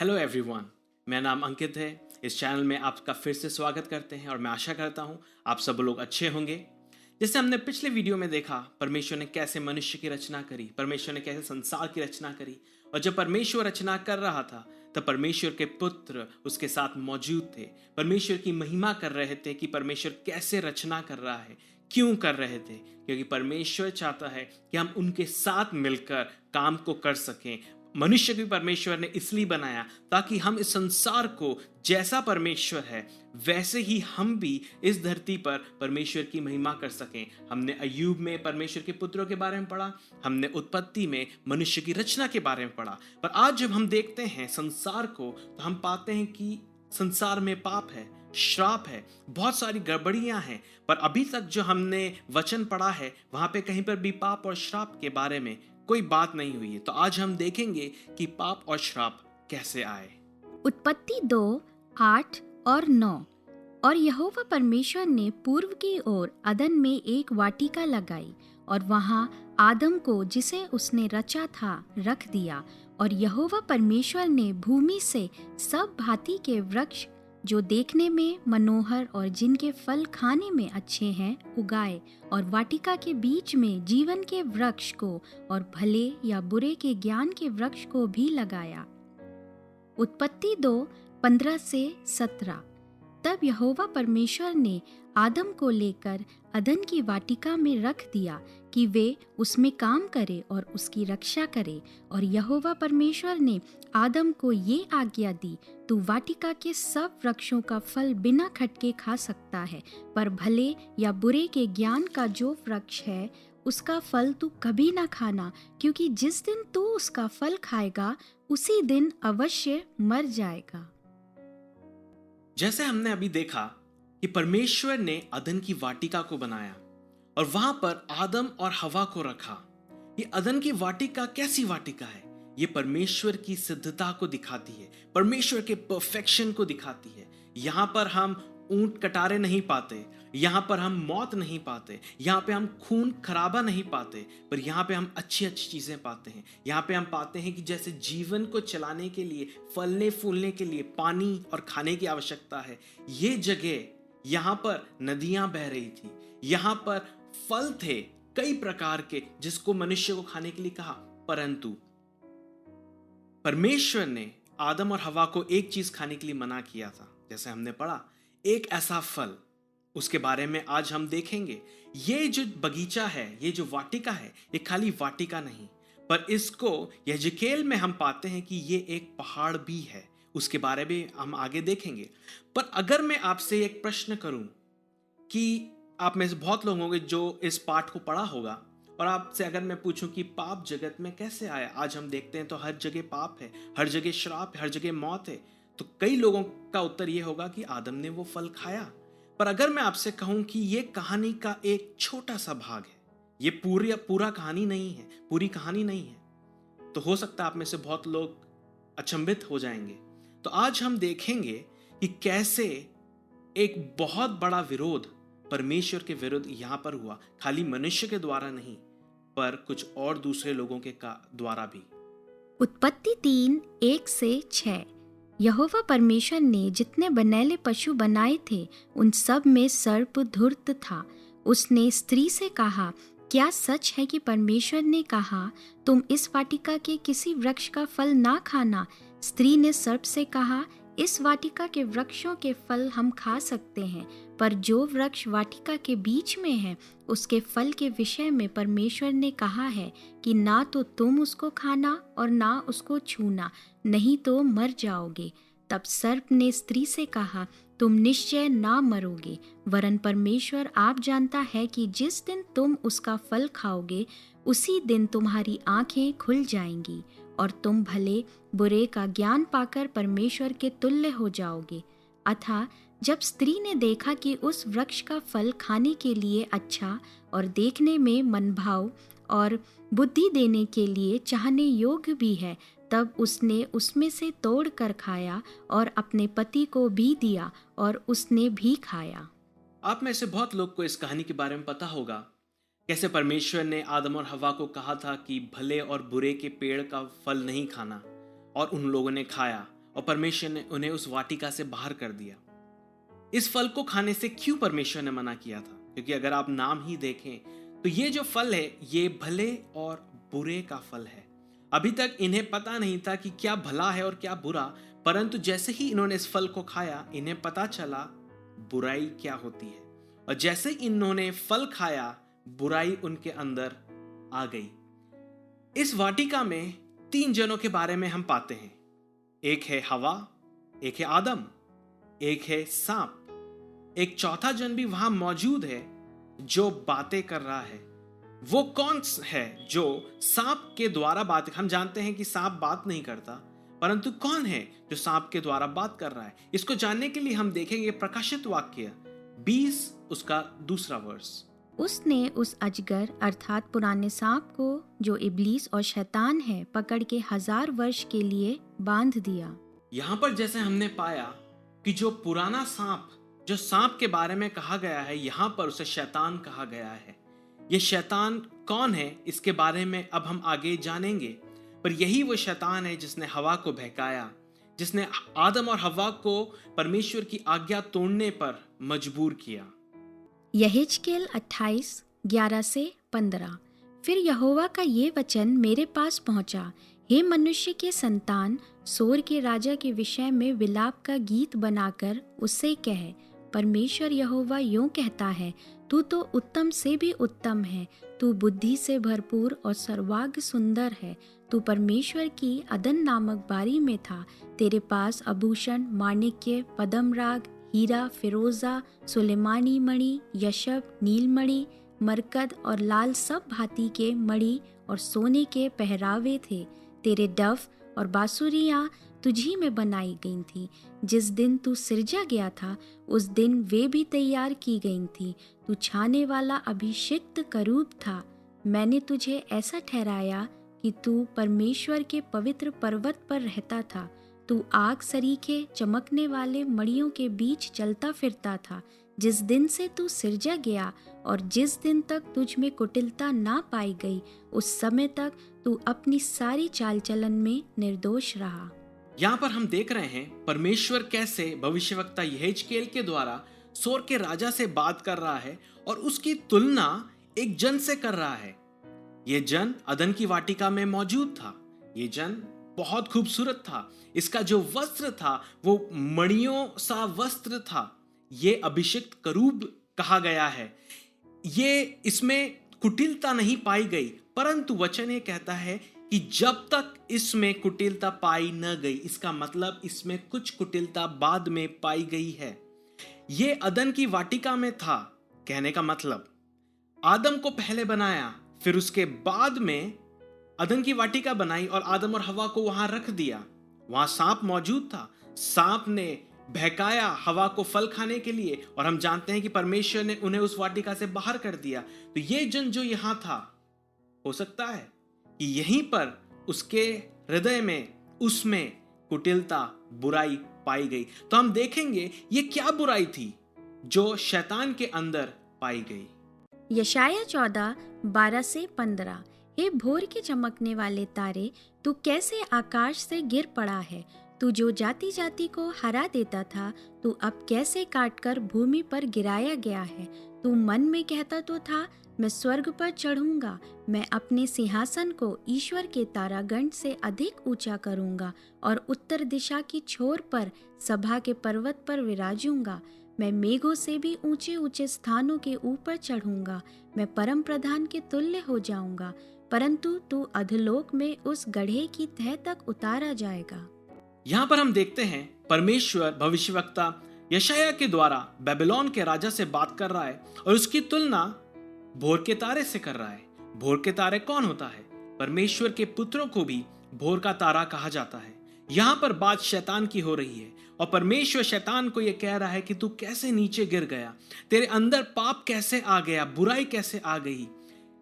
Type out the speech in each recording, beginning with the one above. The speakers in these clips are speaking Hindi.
हेलो एवरीवन, मेरा नाम अंकित है। इस चैनल में आपका फिर से स्वागत करते हैं और मैं आशा करता हूँ आप सब लोग अच्छे होंगे। जैसे हमने पिछले वीडियो में देखा, परमेश्वर ने कैसे मनुष्य की रचना करी, परमेश्वर ने कैसे संसार की रचना करी। और जब परमेश्वर रचना कर रहा था तब परमेश्वर के पुत्र उसके साथ मौजूद थे। परमेश्वर की महिमा कर रहे थे कि परमेश्वर कैसे रचना कर रहा है, क्यों कर रहे थे, क्योंकि परमेश्वर चाहता है कि हम उनके साथ मिलकर काम को कर सकें। मनुष्य भी परमेश्वर ने इसलिए बनाया ताकि हम इस संसार को, जैसा परमेश्वर है वैसे ही हम भी इस धरती पर परमेश्वर की महिमा कर सकें। हमने अय्यूब में परमेश्वर के पुत्रों के बारे में पढ़ा, हमने उत्पत्ति में मनुष्य की रचना के बारे में पढ़ा। पर आज जब हम देखते हैं संसार को तो हम पाते हैं कि संसार में पाप है, श्राप है, बहुत सारी गड़बड़ियां हैं। पर अभी तक जो हमने वचन पढ़ा है वहां पे कहीं पर भी पाप और श्राप के बारे में कोई बात नहीं हुई है। तो आज हम देखेंगे कि पाप और श्राप कैसे आए। उत्पत्ति 2:8 और 9। और यहोवा परमेश्वर ने पूर्व की ओर अदन में एक वाटिका लगाई और वहां आदम को, जिसे उसने रचा था, रख दिया। और यहोवा परमेश्वर ने भूमि से सब भांति के वृक्ष जो देखने में मनोहर और जिनके फल खाने में अच्छे हैं उगाए, और वाटिका के बीच में जीवन के वृक्ष को और भले या बुरे के ज्ञान के वृक्ष को भी लगाया। उत्पत्ति 2:15-17। तब यहोवा परमेश्वर ने आदम को लेकर अदन की वाटिका में रख दिया कि वे उसमें काम करे और उसकी रक्षा करे। और यहोवा परमेश्वर ने आदम को ये आज्ञा दी, तू वाटिका के सब वृक्षों का फल बिना खटके खा सकता है, पर भले या बुरे के ज्ञान का जो वृक्ष है उसका फल तू कभी ना खाना, क्योंकि जिस दिन तू उसका फल खाएगा उसी दिन अवश्य मर जाएगा। जैसे हमने अभी देखा कि परमेश्वर ने अदन की वाटिका को बनाया और वहां पर आदम और हवा को रखा। ये अदन की वाटिका कैसी वाटिका है? ये परमेश्वर की सिद्धता को दिखाती है, परमेश्वर के परफेक्शन को दिखाती है। यहाँ पर हम ऊंट कटारे नहीं पाते, यहाँ पर हम मौत नहीं पाते, यहाँ पे हम खून खराबा नहीं पाते, पर यहाँ पे हम अच्छी अच्छी चीजें पाते हैं। यहाँ पे हम पाते हैं कि जैसे जीवन को चलाने के लिए, फलने फूलने के लिए पानी और खाने की आवश्यकता है। ये जगह, यहाँ पर नदियां बह रही थी, यहाँ पर फल थे कई प्रकार के जिसको मनुष्य को खाने के लिए कहा। परंतु परमेश्वर ने आदम और हवा को एक चीज खाने के लिए मना किया था। जैसे हमने पढ़ा, एक ऐसा फल, उसके बारे में आज हम देखेंगे। ये जो बगीचा है, ये जो वाटिका है, ये खाली वाटिका नहीं, पर इसको यहेजकेल में हम पाते हैं कि ये एक पहाड़ भी है। उसके बारे में हम आगे देखेंगे। पर अगर मैं आपसे एक प्रश्न करूं कि आप में से बहुत लोग होंगे जो इस पाठ को पढ़ा होगा, और आपसे अगर मैं पूछूं कि पाप जगत में कैसे आया, आज हम देखते हैं तो हर जगह पाप है, हर जगह श्राप है, हर जगह मौत है, तो कई लोगों का उत्तर यह होगा कि आदम ने वो फल खाया। पर अगर मैं आपसे कहूं कि ये कहानी का एक छोटा सा भाग है, ये पूरा कहानी नहीं है, पूरी कहानी नहीं है, तो हो सकता है आप में से बहुत लोग अचंभित हो जाएंगे। तो आज हम देखेंगे कि कैसे एक बहुत बड़ा विरोध परमेश्वर के विरुद्ध यहां पर हुआ, खाली मनुष्य के द्वारा नहीं, पर कुछ और दूसरे लोगों के द्वारा भी। उत्पत्ति 3:1-6। यहोवा परमेश्वर ने जितने बनैले पशु बनाए थे उन सब में सर्प धूर्त था। उसने स्त्री से कहा, क्या सच है कि परमेश्वर ने कहा, तुम इस वाटिका के किसी वृक्ष का फल ना खाना? स्त्री ने सर्प से कहा, इस वाटिका के वृक्षों के फल हम खा सकते हैं, पर जो वृक्ष वाटिका के बीच में है उसके फल के विषय में परमेश्वर ने कहा है कि ना तो तुम उसको खाना और ना उसको छूना, नहीं तो मर जाओगे। तब सर्प ने स्त्री से कहा, तुम निश्चय ना मरोगे, वरन परमेश्वर आप जानता है कि जिस दिन तुम उसका फल खाओगे उसी दिन तुम्हारी आंखें खुल जाएंगी और तुम भले बुरे का ज्ञान पाकर परमेश्वर के तुल्य हो जाओगे। अतः जब स्त्री ने देखा कि उस वृक्ष का फल खाने के लिए अच्छा और देखने में मनभाव और बुद्धि देने के लिए चाहने योग्य भी है, तब उसने उसमें से तोड़ कर खाया और अपने पति को भी दिया और उसने भी खाया। आप में से बहुत लोग को इस कहानी के बारे में पता होगा, कैसे परमेश्वर ने आदम और हवा को कहा था कि भले और बुरे के पेड़ का फल नहीं खाना, और उन लोगों ने खाया और परमेश्वर ने उन्हें उस वाटिका से बाहर कर दिया। इस फल को खाने से क्यों परमेश्वर ने मना किया था? क्योंकि अगर आप नाम ही देखें तो ये जो फल है ये भले और बुरे का फल है। अभी तक इन्हें पता नहीं था कि क्या भला है और क्या बुरा, परंतु जैसे ही इन्होंने इस फल को खाया इन्हें पता चला बुराई क्या होती है, और जैसे इन्होंने फल खाया बुराई उनके अंदर आ गई। इस वाटिका में 3 जनों के बारे में हम पाते हैं। एक है हवा, एक है आदम, एक है सांप। एक चौथा जन भी वहां मौजूद है जो बातें कर रहा है। वो कौन है जो सांप के द्वारा बात? हम जानते हैं कि सांप बात नहीं करता, परंतु कौन है जो सांप के द्वारा बात कर रहा है? इसको जानने के लिए हम देखेंगे प्रकाशित वाक्य 20 उसका 2 वर्ष। उसने उस अजगर अर्थात पुराने सांप को जो इब्लीस और शैतान है पकड़ के 1000 वर्ष के लिए बांध दिया। यहाँ पर जैसे हमने पाया कि जो पुराना सांप, जो सांप के बारे में कहा गया है, यहाँ पर उसे शैतान कहा गया है। ये शैतान कौन है इसके बारे में अब हम आगे जानेंगे, पर यही वो शैतान है जिसने हवा को बहकाया, जिसने आदम और हवा को परमेश्वर की आज्ञा तोड़ने पर मजबूर किया। यहेजकेल 28:11-15। फिर यहोवा का ये वचन मेरे पास पहुंचा, हे मनुष्य के संतान, सोर के राजा के विषय में विलाप का गीत बनाकर उससे कह, परमेश्वर यहोवा यूं कहता है, तू तो उत्तम से भी उत्तम है, तू बुद्धि से भरपूर और सर्वांग सुंदर है, तू परमेश्वर की अदन नामक बारी में था, तेरे पास आभूषण, माणिक्य, पद्मराग, हीरा, फिरोजा, सुलेमानी मणि, यशब, नीलमणि, मरकद और लाल सब भांति के मणि और सोने के पहरावे थे। तेरे डफ और बांसुरियां तुझी में बनाई गई थी। जिस दिन तू सिरजा गया था उस दिन वे भी तैयार की गई थी। तू छाने वाला अभिषिक्त करूब था। मैंने तुझे ऐसा ठहराया कि तू परमेश्वर के पवित्र पर्वत पर रहता था। तू आग सरीखे चमकने वाले मड़ियों के बीच चलता फिरता था। जिस दिन से तू सिरजा गया और जिस दिन तक तुझ में कुटिलता ना पाई गई, उस समय तक तू अपनी सारी चाल चलन में निर्दोष रहा। यहाँ पर हम देख रहे हैं परमेश्वर कैसे भविष्यवक्ता यहेजकेल के द्वारा सोर के राजा से बात कर रहा है और उसकी तुलना एक जन से कर रहा है। ये जन अदन की वाटिका में मौजूद था। ये जन बहुत खूबसूरत था। इसका जो वस्त्र था वो मणियों सा वस्त्र था। ये अभिषिक्त करूब कहा गया है। ये इसमें कुटिलता नहीं पाई गई, परंतु वचन ये कहता है कि जब तक इसमें कुटिलता पाई न गई, इसका मतलब इसमें कुछ कुटिलता बाद में पाई गई है। ये अदन की वाटिका में था। कहने का मतलब आदम को पहले बनाया, फिर उसके बाद में अदन की वाटिका बनाई और आदम और हवा को वहां रख दिया। वहां सांप मौजूद था। सांप ने बहकाया हवा को फल खाने के लिए, और हम जानते हैं कि परमेश्वर ने उन्हें उस वाटिका से बाहर कर दिया। तो ये जन जो यहां था, हो सकता है कि यहीं पर उसके हृदय में, उसमें कुटिलता, बुराई पाई गई। तो हम देखेंगे ये क्या बुराई थी जो शैतान के अंदर पाई गई। यशाया 14:12-15। हे भोर के चमकने वाले तारे, तू कैसे आकाश से गिर पड़ा है। तू जो जाति जाति को हरा देता था, तू अब कैसे काटकर भूमि पर गिराया गया है। तू मन में कहता तो था, मैं स्वर्ग पर चढ़ूंगा, मैं अपने सिंहासन को ईश्वर के तारागण से अधिक ऊंचा करूंगा और उत्तर दिशा की छोर पर सभा के पर्वत पर विराजूंगा। मैं मेघों से भी ऊंचे ऊंचे स्थानों के ऊपर चढ़ूंगा, मैं परम प्रधान के तुल्य हो जाऊंगा, परंतु तू अधोलोक में उस गड्ढे की तह तक उतारा जाएगा। यहाँ पर हम देखते हैं परमेश्वर भविष्यवक्ता यशाया के द्वारा बेबीलोन के राजा से बात कर रहा है और उसकी तुलना भोर के तारे से कर रहा है। भोर के तारे कौन होता है? परमेश्वर के पुत्रों को भी भोर का तारा कहा जाता है। यहाँ पर बात शैतान की हो रही है और परमेश्वर शैतान को यह कह रहा है कि तू कैसे नीचे गिर गया, तेरे अंदर पाप कैसे आ गया, बुराई कैसे आ गई।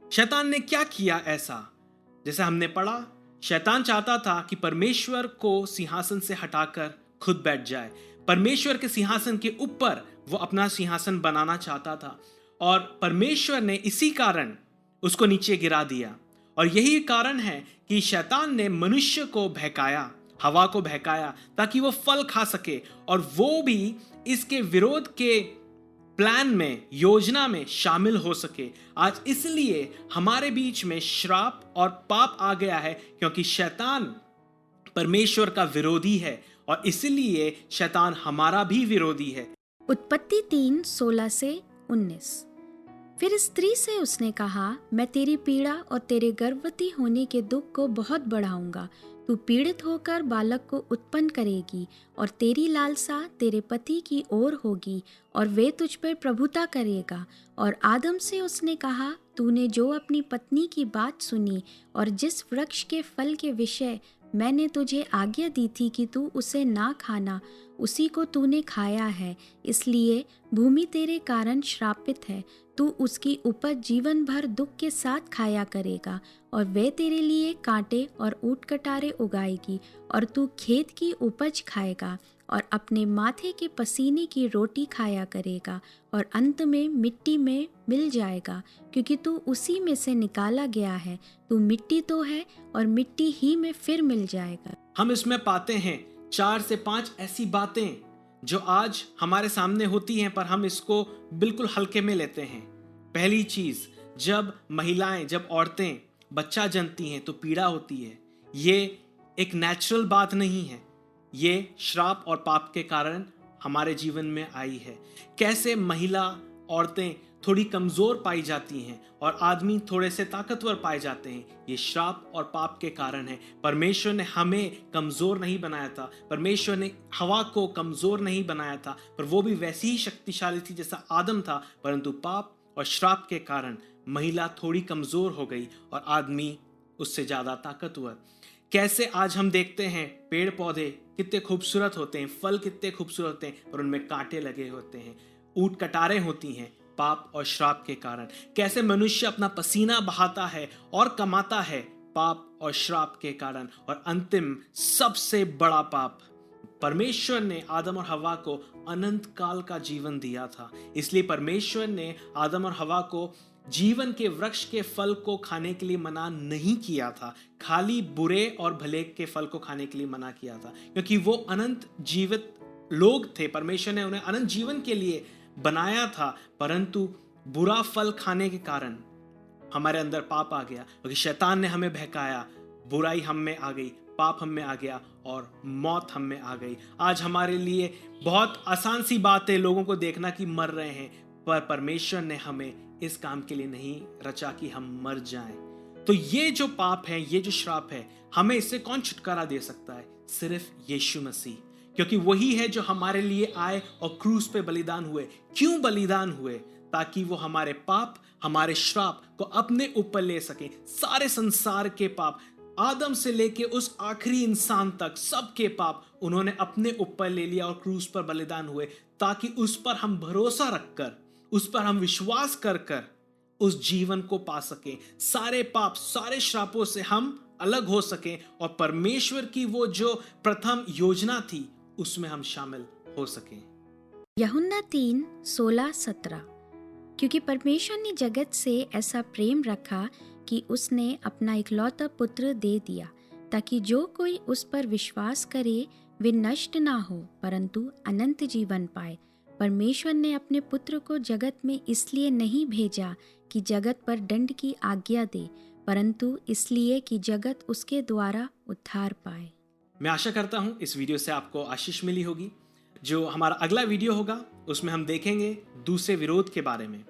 शैतान ने क्या किया ऐसा? जैसे हमने पढ़ा, शैतान चाहता था कि परमेश्वर को सिंहासन से हटाकर खुद बैठ जाए। परमेश्वर के सिंहासन के ऊपर वो अपना सिंहासन बनाना चाहता था और परमेश्वर ने इसी कारण उसको नीचे गिरा दिया। और यही कारण है कि शैतान ने मनुष्य को बहकाया हवा को बहकाया ताकि वो फल खा सके और वो भी इसके विरोध के प्लान में, योजना में शामिल हो सके। आज इसलिए हमारे बीच में श्राप और पाप आ गया है क्योंकि शैतान परमेश्वर का विरोधी है और इसलिए शैतान हमारा भी विरोधी है। उत्पत्ति 3:16 से 19। फिर स्त्री से उसने कहा, मैं तेरी पीड़ा और तेरे गर्भवती होने के दुख को बहुत बढ़ाऊंगा। तू पीड़ित होकर बालक को उत्पन्न करेगी और तेरी लालसा तेरे पति की ओर होगी और वे तुझ पर प्रभुता करेगा। और आदम से उसने कहा, तूने जो अपनी पत्नी की बात सुनी और जिस वृक्ष के फल के विषय मैंने तुझे आज्ञा दी थी कि तू उसे ना खाना, उसी को तूने खाया है, इसलिए भूमि तेरे कारण श्रापित है। तू उसकी उपज जीवन भर दुख के साथ खाया करेगा और वे तेरे लिए कांटे और ऊंट कटारे उगाएगी और तू खेत की उपज खाएगा और अपने माथे के पसीने की रोटी खाया करेगा और अंत में मिट्टी में मिल जाएगा, क्योंकि तू उसी में से निकाला गया है। तू मिट्टी तो है और मिट्टी ही में फिर मिल जाएगा। हम इसमें पाते हैं 4 से 5 ऐसी बातें जो आज हमारे सामने होती हैं पर हम इसको बिल्कुल हल्के में लेते हैं। पहली चीज, जब महिलाएं, जब औरतें बच्चा जनती हैं तो पीड़ा होती है। ये एक नेचुरल बात नहीं है, ये श्राप और पाप के कारण हमारे जीवन में आई है। कैसे महिला, औरतें थोड़ी कमजोर पाई जाती हैं और आदमी थोड़े से ताकतवर पाए जाते हैं, ये श्राप और पाप के कारण है। परमेश्वर ने हमें कमजोर नहीं बनाया था, परमेश्वर ने हवा को कमजोर नहीं बनाया था, पर वो भी वैसी ही शक्तिशाली थी जैसा आदम था, परंतु पाप और श्राप के कारण महिला थोड़ी कमजोर हो गई और आदमी उससे ज्यादा ताकतवर। कैसे आज हम देखते हैं पेड़ पौधे कितने खूबसूरत होते हैं, फल कितने खूबसूरत होते हैं, पर उनमें कांटे लगे होते हैं, ऊंट कटारे होती हैं, पाप और श्राप के कारण। कैसे मनुष्य अपना पसीना बहाता है और कमाता है, पाप और श्राप के कारण। और अंतिम सबसे बड़ा पाप, परमेश्वर ने आदम और हवा को अनंत काल का जीवन दिया था, इसलिए परमेश्वर ने आदम और हवा को जीवन के वृक्ष के फल को खाने के लिए मना नहीं किया था, खाली बुरे और भले के फल को खाने के लिए मना किया था, क्योंकि वो अनंत जीवित लोग थे। परमेश्वर ने उन्हें अनंत जीवन के लिए बनाया था, परंतु बुरा फल खाने के कारण हमारे अंदर पाप आ गया, क्योंकि शैतान ने हमें बहकाया, बुराई हम में आ गई, पाप हम में आ गया और मौत हम में आ गई। आज हमारे लिए बहुत आसान सी बात है लोगों को देखना कि मर रहे हैं, पर परमेश्वर ने हमें इस काम के लिए नहीं रचा कि हम मर जाएं। तो ये जो पाप है, ये जो श्राप है, हमें इससे कौन छुटकारा दे सकता है? सिर्फ यीशु मसीह, क्योंकि वही है जो हमारे लिए आए और क्रूस पे बलिदान हुए। क्यों बलिदान हुए? ताकि वो हमारे पाप, हमारे श्राप को अपने ऊपर ले सके। सारे संसार के पाप, आदम से लेके उस आखिरी इंसान तक, सबके पाप उन्होंने अपने ऊपर ले लिया और क्रूस पर बलिदान हुए, ताकि उस पर हम भरोसा रखकर, उस पर हम विश्वास कर कर उस जीवन को पा सकें, सारे पाप, सारे श्रापों से हम अलग हो सकें और परमेश्वर की वो जो प्रथम योजना थी उसमें हम शामिल हो सकें। यूहन्ना 3:16-17। क्योंकि परमेश्वर ने जगत से ऐसा प्रेम रखा कि उसने अपना इकलौता पुत्र दे दिया, ताकि जो कोई उस पर विश्वास करे वे नष्ट ना हो परंतु अनंत जीवन पाए। परमेश्वर ने अपने पुत्र को जगत में इसलिए नहीं भेजा कि जगत पर दंड की आज्ञा दे, परंतु इसलिए कि जगत उसके द्वारा उद्धार पाए। मैं आशा करता हूं इस वीडियो से आपको आशीष मिली होगी। जो हमारा अगला वीडियो होगा उसमें हम देखेंगे दूसरे विरोध के बारे में।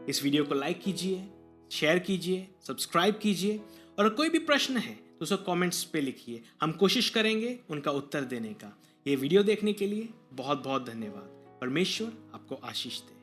इस वीडियो को लाइक कीजिए, शेयर कीजिए, सब्सक्राइब कीजिए और कोई भी प्रश्न है तो उसे कमेंट्स पे लिखिए, हम कोशिश करेंगे उनका उत्तर देने का। ये वीडियो देखने के लिए बहुत बहुत धन्यवाद। परमेश्वर आपको आशीष दे।